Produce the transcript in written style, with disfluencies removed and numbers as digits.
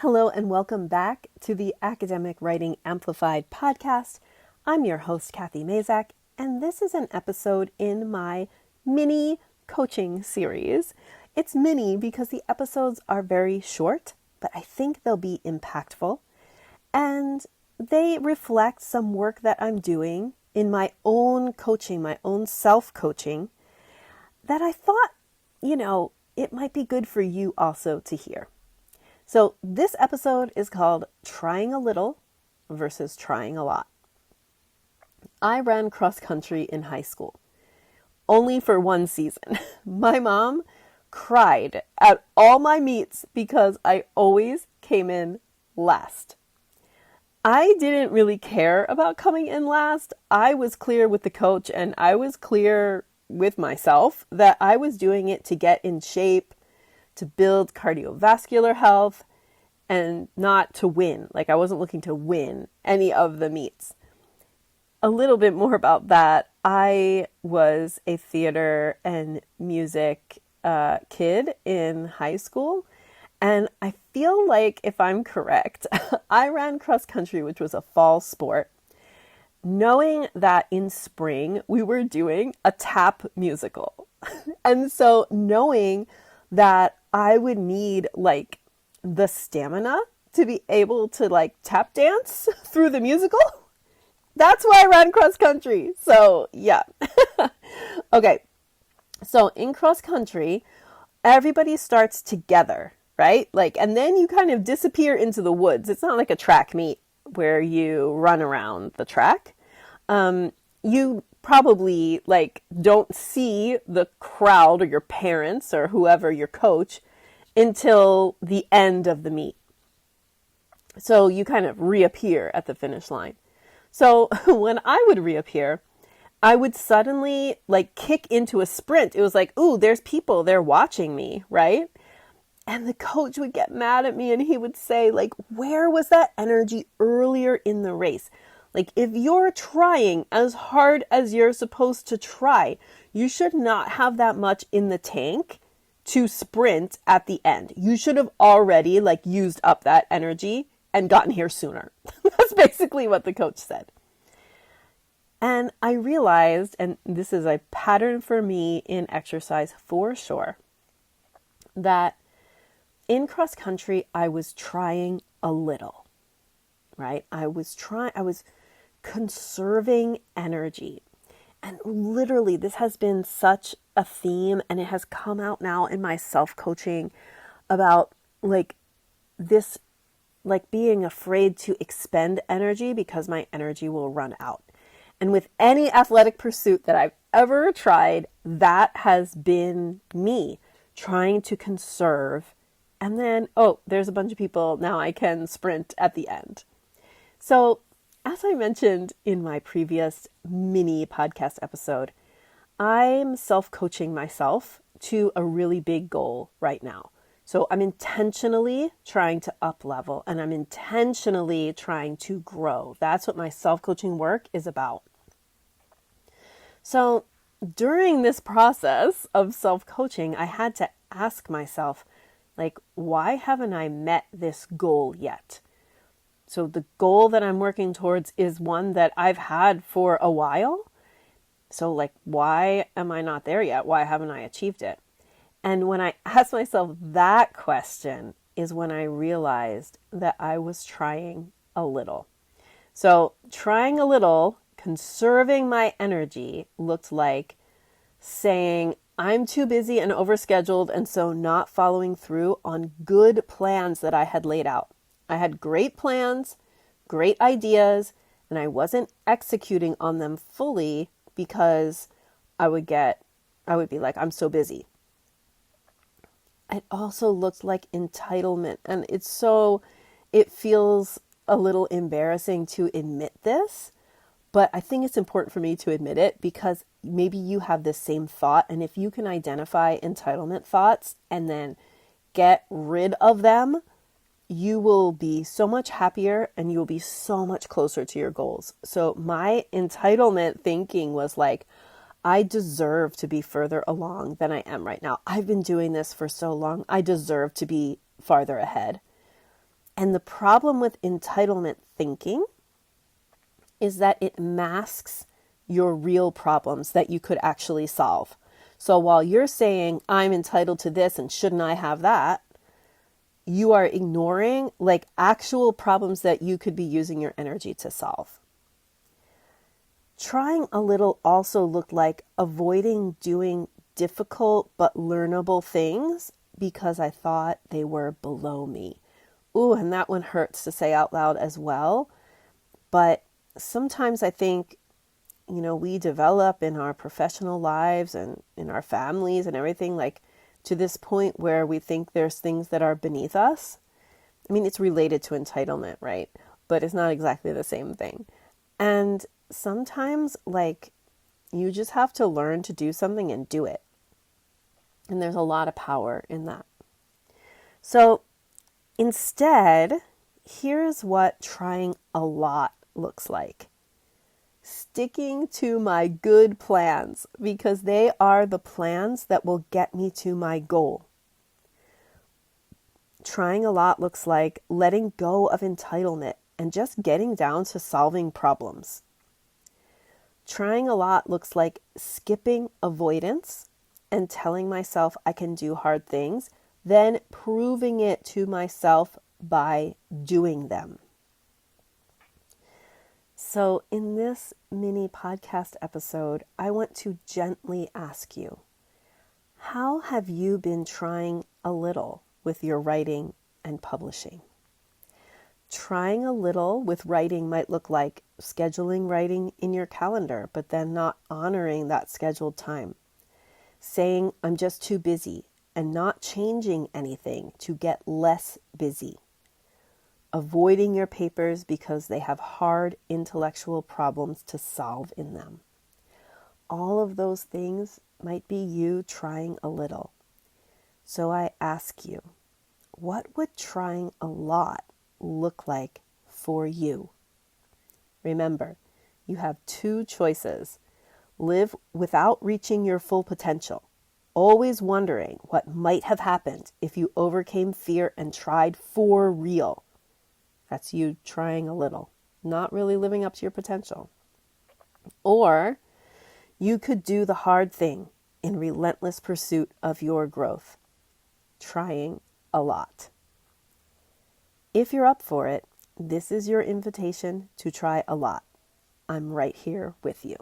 Hello and welcome back to the Academic Writing Amplified podcast. I'm your host, Kathy Mazak, and this is an episode in my mini coaching series. It's mini because the episodes are very short, but I think they'll be impactful, and they reflect some work that I'm doing in my own coaching, my own self-coaching, that I thought, it might be good for you also to hear. So this episode is called Trying a Little versus Trying a Lot. I ran cross country in high school, only for one season. My mom cried at all my meets because I always came in last. I didn't really care about coming in last. I was clear with the coach and I was clear with myself that I was doing it to get in shape, to build cardiovascular health, and not to win. Like, I wasn't looking to win any of the meets. A little bit more about that. I was a theater and music kid in high school, and I feel like, if I'm correct, I ran cross country, which was a fall sport, knowing that in spring we were doing a tap musical. And so knowing that I would need the stamina to be able to tap dance through the musical, that's why I ran cross country. So yeah. Okay. So in cross country, everybody starts together, right? And then you kind of disappear into the woods. It's not like a track meet where you run around the track. You probably don't see the crowd or your parents or whoever, your coach, until the end of the meet. So you kind of reappear at the finish line. So when I would reappear, I would suddenly kick into a sprint. It was like, ooh, there's people, they're watching me, right? And the coach would get mad at me and he would say, where was that energy earlier in the race? If you're trying as hard as you're supposed to try, you should not have that much in the tank to sprint at the end. You should have already used up that energy and gotten here sooner. That's basically what the coach said. And I realized, and this is a pattern for me in exercise for sure, that in cross country, I was trying a little, right? I was conserving energy. And literally, this has been such a theme, and it has come out now in my self-coaching about this, being afraid to expend energy because my energy will run out. And with any athletic pursuit that I've ever tried, that has been me trying to conserve. And then, oh, there's a bunch of people. Now I can sprint at the end. So as I mentioned in my previous mini podcast episode, I'm self-coaching myself to a really big goal right now. So I'm intentionally trying to up level and I'm intentionally trying to grow. That's what my self-coaching work is about. So during this process of self-coaching, I had to ask myself, why haven't I met this goal yet? So the goal that I'm working towards is one that I've had for a while. So why am I not there yet? Why haven't I achieved it? And when I asked myself that question is when I realized that I was trying a little. So trying a little, conserving my energy, looked like saying, I'm too busy and overscheduled, and so not following through on good plans that I had laid out. I had great plans, great ideas, and I wasn't executing on them fully because I would be like, I'm so busy. It also looked like entitlement, and it feels a little embarrassing to admit this, but I think it's important for me to admit it because maybe you have this same thought, and if you can identify entitlement thoughts and then get rid of them, you will be so much happier and you'll be so much closer to your goals. So my entitlement thinking was I deserve to be further along than I am right now. I've been doing this for so long. I deserve to be farther ahead. And the problem with entitlement thinking is that it masks your real problems that you could actually solve. So while you're saying, I'm entitled to this and shouldn't I have that, you are ignoring like actual problems that you could be using your energy to solve. Trying a little also looked like avoiding doing difficult but learnable things because I thought they were below me. Ooh, and that one hurts to say out loud as well. But sometimes I think, we develop in our professional lives and in our families and everything, like to this point where we think there's things that are beneath us. I mean, it's related to entitlement, right? But it's not exactly the same thing. And sometimes, like, you just have to learn to do something and do it. And there's a lot of power in that. So instead, here's what trying a lot looks like. Sticking to my good plans because they are the plans that will get me to my goal. Trying a lot looks like letting go of entitlement and just getting down to solving problems. Trying a lot looks like skipping avoidance and telling myself I can do hard things, then proving it to myself by doing them. So in this mini podcast episode, I want to gently ask you, how have you been trying a little with your writing and publishing? Trying a little with writing might look like scheduling writing in your calendar, but then not honoring that scheduled time. Saying, I'm just too busy, and not changing anything to get less busy. Avoiding your papers because they have hard intellectual problems to solve in them. All of those things might be you trying a little. So I ask you, what would trying a lot look like for you? Remember, you have two choices. Live without reaching your full potential, always wondering what might have happened if you overcame fear and tried for real. That's you trying a little, not really living up to your potential. Or you could do the hard thing in relentless pursuit of your growth, trying a lot. If you're up for it, this is your invitation to try a lot. I'm right here with you.